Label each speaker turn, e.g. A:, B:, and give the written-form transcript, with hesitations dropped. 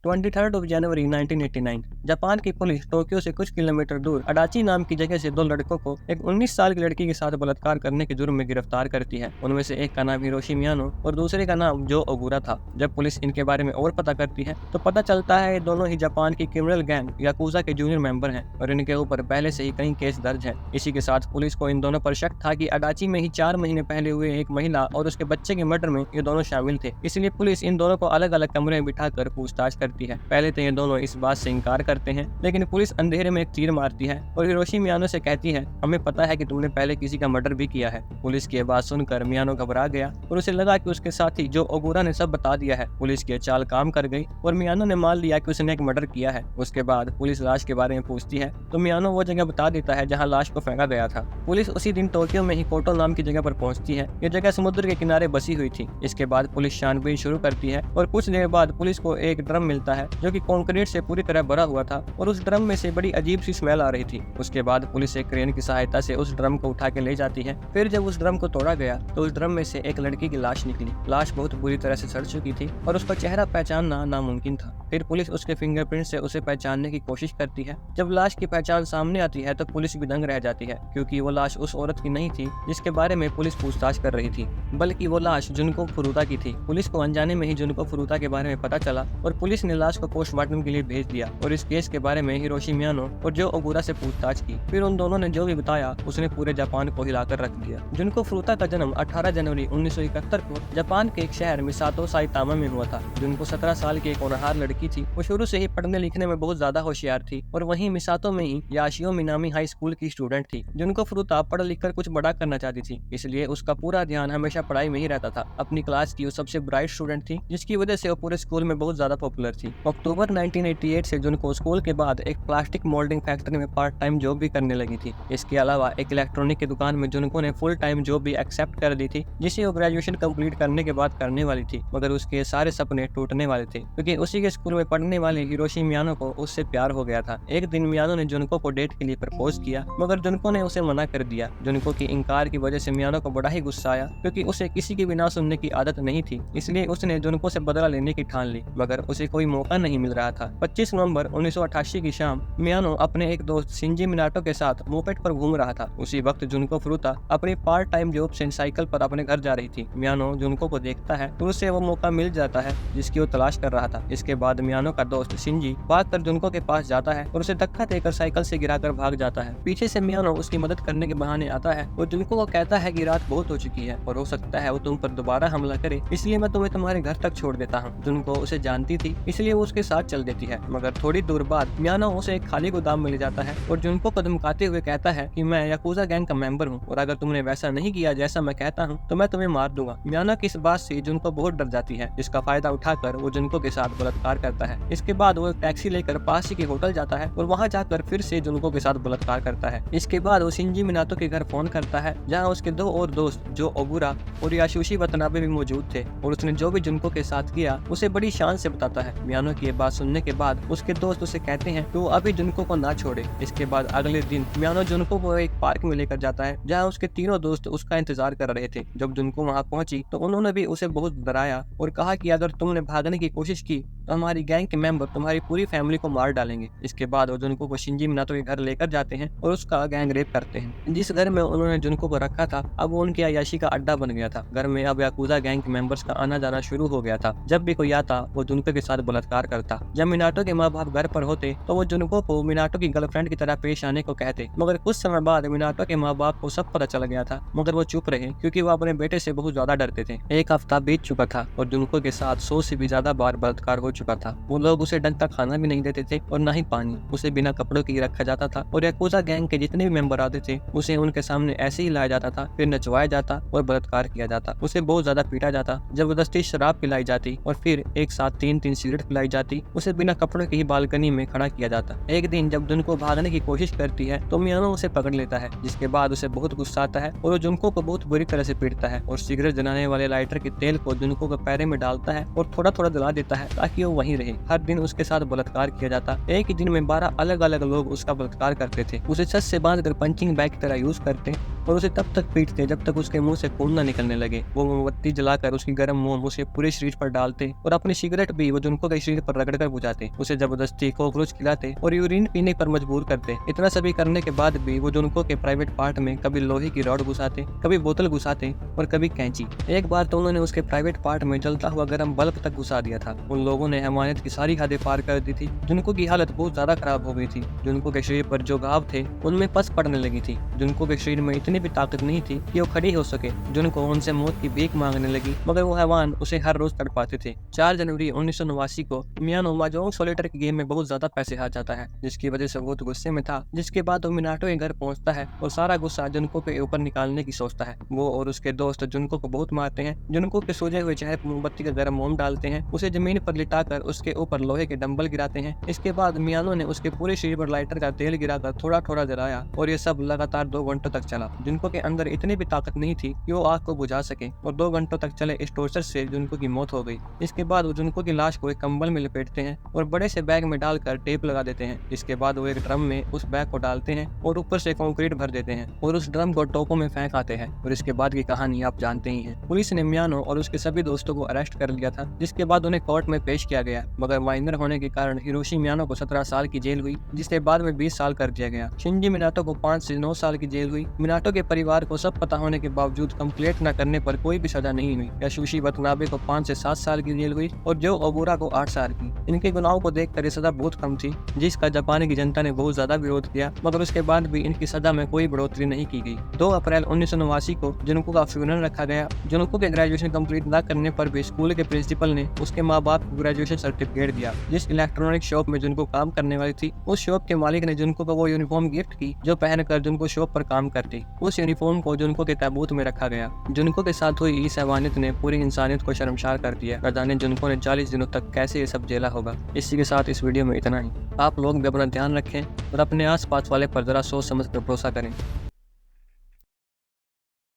A: 23 जनवरी 1989 Japan की police Tokyo से कुछ किलोमीटर दूर अडाची नाम की जगह से दो लड़कों को एक 19 साल की लड़की के साथ बलात्कार करने के जुर्म में गिरफ्तार करती है। उनमें से एक का नाम हिरोशी मियानो और दूसरे का नाम जो ओगुरा था। जब पुलिस इनके बारे में और पता करती है तो पता चलता है ये दोनों ही जापान की क्रिमिनल गैंग याकुजा के जूनियर मेंबर हैं और इनके ऊपर पहले से ही कई केस दर्ज हैं। इसी के साथ पुलिस को इन दोनों पर शक था कि अडाची में ही 4 महीने पहले हुए एक महिला और उसके बच्चे के मर्डर में ये दोनों शामिल थे। इसलिए पुलिस इन दोनों को अलग अलग कमरे में बिठाकर पूछताछ करती है। पहले तो ये दोनों इस बात से इनकार करते हैं, लेकिन पुलिस अंधेरे में एक तीर मारती है और हिरोशी मियानो से कहती है, हमें पता है कि तुमने पहले किसी का मर्डर भी किया है। पुलिस की बात सुनकर मियानो घबरा गया और उसे लगा कि उसके साथी जो ओगुरा ने सब बता दिया है। पुलिस की चाल काम कर गई और मियानो ने मान लिया कि उसने एक मर्डर किया है। उसके बाद पुलिस लाश के बारे में पूछती है तो मियानो वो जगह बता देता है जहाँ लाश को फेंका गया था। पुलिस उसी दिन टोक्यो में ही कोटो नाम की जगह पर पहुंचती है। ये जगह समुद्र के किनारे बसी हुई थी। इसके बाद पुलिस छानबीन शुरू करती है और कुछ देर बाद पुलिस को एक ड्रम मिलता है जो कि कंक्रीट से पूरी तरह भरा हुआ था और उस ड्रम में से बड़ी अजीब सी स्मेल आ रही थी। उसके बाद पुलिस एक क्रेन की सहायता से उस ड्रम को उठा के ले जाती है। फिर जब उस ड्रम को तोड़ा गया तो उस ड्रम में से एक लड़की की लाश निकली। लाश बहुत बुरी तरह से सड़ चुकी थी और उसका चेहरा पहचानना नामुमकिन था। फिर पुलिस उसके फिंगरप्रिंट से उसे पहचानने की कोशिश करती है। जब लाश की पहचान सामने आती है तो पुलिस भी दंग रह जाती है, क्योंकि वो लाश उस औरत की नहीं थी जिसके बारे में पुलिस पूछताछ कर रही थी, बल्कि वो लाश जुनको फुरुता की थी। पुलिस को अनजाने में ही जुनको फुरुता के बारे में पता चला और पुलिस ने लाश को पोस्टमार्टम के लिए भेज दिया और इस केस के बारे में हिरोशी मियानो और जो ओगुरा से पूछताछ की। फिर उन दोनों ने जो भी बताया उसने पूरे जापान को हिलाकर रख दिया। जुनको फुरुता का जन्म 18 जनवरी 1971 को जापान के एक शहर मिसातो साइतामा में हुआ था। जुनको 17 साल की एक होनहार लड़की थी। वो शुरू से ही पढ़ने लिखने में बहुत ज्यादा होशियार थी और वहीं मिसातो में ही याशियो मिनामी हाई स्कूल की स्टूडेंट थी। जुनको फुरुता पढ़ लिख कर कुछ बड़ा करना चाहती थी, इसलिए उसका पूरा ध्यान हमेशा पढ़ाई में ही रहता था। अपनी क्लास की वो सबसे ब्राइट स्टूडेंट थी, जिसकी वजह से वो पूरे स्कूल में बहुत ज्यादा पॉपुलर थी। अक्टूबर 1988 से जुनको स्कूल के बाद एक प्लास्टिक मोल्डिंग फैक्ट्री में पार्ट टाइम जॉब भी करने लगी थी। इसके अलावा एक इलेक्ट्रॉनिक की दुकान में जुनको ने फुल टाइम जॉब भी एक्सेप्ट कर ली थी, जिसे वो ग्रेजुएशन कंप्लीट करने के बाद करने वाली थी। मगर उसके सारे सपने टूटने वाले थे, क्योंकि उसी के स्कूल में पढ़ने वाले हिरोशी मियानो को उससे प्यार हो गया था। एक दिन मियानो ने जुनको को डेट के लिए प्रपोज किया, मगर जुनको ने उसे मना कर दिया। जुनको की इनकार की वजह से मियानो को बड़ा ही गुस्सा आया, क्योंकि उसे किसी की भी ना सुनने की आदत नहीं थी। इसलिए उसने जुनको से बदला लेने की ठान ली, मगर उसे कोई मौका नहीं मिल रहा था। 25 नवंबर 1988 की शाम मियानो अपने एक दोस्त शिंजी मिनाटो के साथ मोपेड पर घूम रहा था। उसी वक्त जुनको फुरुता अपनी पार्ट टाइम जॉब से साइकिल पर अपने घर जा रही थी। मियानो जुनको को देखता है तो उसे वो मौका मिल जाता है जिसकी वो तलाश कर रहा था। इसके बाद मियानो का दोस्त शिंजी भागकर जुनको के पास जाता है और उसे धक्का देकर साइकिल से गिराकर भाग जाता है। पीछे से मियानो उसकी मदद करने के बहाने आता है और जुनको को कहता है कि रात बहुत हो चुकी है और हो सकता है वो तुम पर दोबारा हमला करे, इसलिए मैं तुम्हें तुम्हारे घर तक छोड़ देता हूँ। जुनको उसे जानती थी, इसलिए वो उसके साथ चल देती है। मगर थोड़ी दूर बाद मियानो उसे एक खाली गोदाम में ले जाता है और जुनको को धमकाते हुए कहता है कि मैं याकुजा गैंग का मेंबर हूँ और अगर तुमने वैसा नहीं किया जैसा मैं कहता हूँ तो मैं तुम्हें मार दूंगा। मियानो की इस बात से जुनको बहुत डर जाती है, जिसका फायदा उठाकर वो जुनको के साथ बलात्कार करता है। इसके बाद वो एक टैक्सी लेकर पास ही के होटल जाता है और वहाँ जाकर फिर से जुनको के साथ बलात्कार करता है। इसके बाद वो शिंजी मिनातो के घर फोन करता है, जहाँ उसके दो और दोस्त जो ओगुरा और याशुशी वतनाबे भी मौजूद थे और उसने जो भी जुनको के साथ किया उसे बड़ी शान से बताता है। मियानो की बात सुनने के बाद उसके दोस्त उसे कहते हैं कि वो अभी जुनको को ना छोड़े। इसके बाद अगले दिन मियानो जुनको को एक पार्क में लेकर जाता है, जहाँ उसके तीनों दोस्त उसका इंतजार कर रहे थे। जब जुनको वहाँ पहुंची तो उन्होंने भी उसे बहुत डराया और कहा कि अगर तुमने भागने की कोशिश की तो हमारी गैंग के मेंबर तुम्हारी पूरी फैमिली को मार डालेंगे। इसके बाद वो जुनको को शिंजी मिनातो के घर लेकर जाते हैं और उसका गैंग रेप करते हैं। जिस घर में उन्होंने जुनको को रखा था अब वो उनकी अय्याशी का अड्डा बन गया था। घर में अब याकुजा गैंग के मेंबर्स का आना जाना शुरू हो गया था। जब भी कोई आता वो जुनको के साथ बलात्कार करता। जब मिनाटो के माँ बाप घर पर होते तो वो जुनको को मिनाटो की गर्लफ्रेंड की तरह पेश आने को कहते, मगर कुछ समय बाद मिनाटो के माँ बाप को सब पता चल गया था, मगर वो चुप रहे क्योंकि वो अपने बेटे से बहुत ज्यादा डरते थे। एक हफ्ता बीत चुका था और जुनको के साथ 100 से भी ज्यादा बार बलात्कार हो चुका था। वो लोग उसे ढंग का खाना भी नहीं देते थे और न ही पानी। उसे बिना कपड़ों के ही रखा जाता था और याकुजा गैंग के जितने भी मेंबर आते थे उसे उनके सामने ऐसे ही लाया जाता था, फिर नचवाया जाता और बलात्कार किया जाता। उसे बहुत ज्यादा पीटा जाता, जबरदस्ती शराब पिलाई जाती और फिर एक साथ 3-3 सिगरेट पिलाई जाती। उसे बिना कपड़ों के ही बालकनी में खड़ा किया जाता। एक दिन जब जुनको भागने की कोशिश करती है तो मियानो उसे पकड़ लेता है, जिसके बाद उसे बहुत गुस्सा आता है और वो जुनको को बहुत बुरी तरह से पीटता है और सिगरेट जलाने वाले लाइटर के तेल को जुनको के पैरे में डालता है और थोड़ा थोड़ा जला देता है ताकि वो वहीं रहे। हर दिन उसके साथ बलात्कार किया जाता। एक ही दिन में 12 अलग अलग लोग उसका बलात्कार करते थे। उसे छत से बांधकर पंचिंग बैग की तरह यूज करते और उसे तब तक पीटते जब तक उसके मुंह से खून न निकलने लगे। वो मोमबत्ती जलाकर उसकी गर्म मोम उसे पूरे शरीर पर डालते और अपनी सिगरेट भी वो जुनको के शरीर पर रगड़कर बुझाते, उसे जबरदस्ती कॉकरोच खिलाते और यूरिन पीने पर मजबूर करते। इतना सभी करने के बाद भी वो जुनको के प्राइवेट पार्ट में कभी लोहे की रॉड घुसाते, कभी बोतल घुसाते और कभी कैंची। एक बार तो उन्होंने उसके प्राइवेट पार्ट में जलता हुआ गर्म बल्ब तक घुसा दिया था। उन लोगों ने हमायत की सारी हदें पार कर दी थी। जुनको की हालत बहुत ज्यादा खराब हो गई थी। जुनको के शरीर पर जो घाव थे उनमें पस पड़ने लगी थी। जुनको के शरीर में इतनी भी ताकत नहीं थी कि वो खड़ी हो सके। जुनको उनसे मौत की भीख मांगने लगी, मगर वो हैवान उसे हर रोज तड़पाते थे। 4 जनवरी 1989 को मियानो माजोंग सोलिटर की गेम में बहुत ज्यादा पैसे हार जाता है, जिसकी वजह से वो तो गुस्से में था। जिसके बाद वो मिनाटो के घर पहुंचता है और सारा गुस्सा जुनको के ऊपर निकालने की सोचता है। वो और उसके दोस्त जुनको को बहुत मारते हैं। जुनको के सूजे हुए चेहरे पर मोमबत्ती का गर्म मोम डालते हैं, उसे जमीन पर लिटाकर उसके ऊपर लोहे के डंबल गिराते हैं। इसके बाद मियानो ने उसके पूरे शरीर पर लाइटर का तेल गिराकर थोड़ा थोड़ा जलाया और ये सब लगातार 2 घंटों तक चला। जुनको के अंदर इतनी भी ताकत नहीं थी कि वो आग को बुझा सके और 2 घंटों तक चले इस टॉर्चर से जुनको की मौत हो गई। इसके बाद वो जुनको की लाश को एक कंबल में लपेटते हैं और बड़े से बैग में डालकर टेप लगा देते हैं। इसके बाद वो एक ड्रम में उस बैग को डालते हैं और ऊपर से कंक्रीट भर देते हैं और उस ड्रम को टोपों में फेंक आते हैं। और इसके बाद की कहानी आप जानते ही हैं। पुलिस ने मियानो और उसके सभी दोस्तों को अरेस्ट कर लिया था, जिसके बाद उन्हें कोर्ट में पेश किया गया, मगर माइनर होने के कारण हिरोशी मियानो को 17 साल की जेल हुई, जिसे बाद में 20 साल कर दिया गया। शिंजी मिनाटो को 5 से 9 साल की जेल हुई। मिनाटो के परिवार को सब पता होने के बावजूद कंप्लेंट न करने पर कोई भी सजा नहीं हुई। यासुशी वतनाबे को 5 से 7 साल की जेल हुई और जो ओबुरा को 8 साल की। इनके गुनाहों को देखकर ये सजा बहुत कम थी, जिसका जापान की जनता ने बहुत ज्यादा विरोध किया, मगर उसके बाद भी इनकी सजा में कोई बढ़ोतरी नहीं की गई। 2 अप्रैल 1989 को जुनको का फ्यूनरल रखा गया। जुनको के ग्रेजुएशन कंप्लीट न करने पर भी स्कूल के प्रिंसिपल ने उसके माँ बाप को ग्रेजुएशन सर्टिफिकेट दिया। जिस इलेक्ट्रॉनिक शॉप में जुनको काम करने वाली थी, उस शॉप के मालिक ने जुनको को वो यूनिफॉर्म गिफ्ट की जो पहनकर जुनको शॉप पर काम करती। उस यूनिफॉर्म को जुनको के ताबूत में रखा गया। जुनको के साथ हुई इस हैवानियत ने पूरी इंसानियत को शर्मसार कर दिया। न जाने जुनको ने 40 दिनों तक कैसे ये सब झेला होगा। इसी के साथ इस वीडियो में इतना ही। आप लोग भी अपना ध्यान रखें और अपने आस पास वाले पर जरा सोच समझ कर भरोसा करें।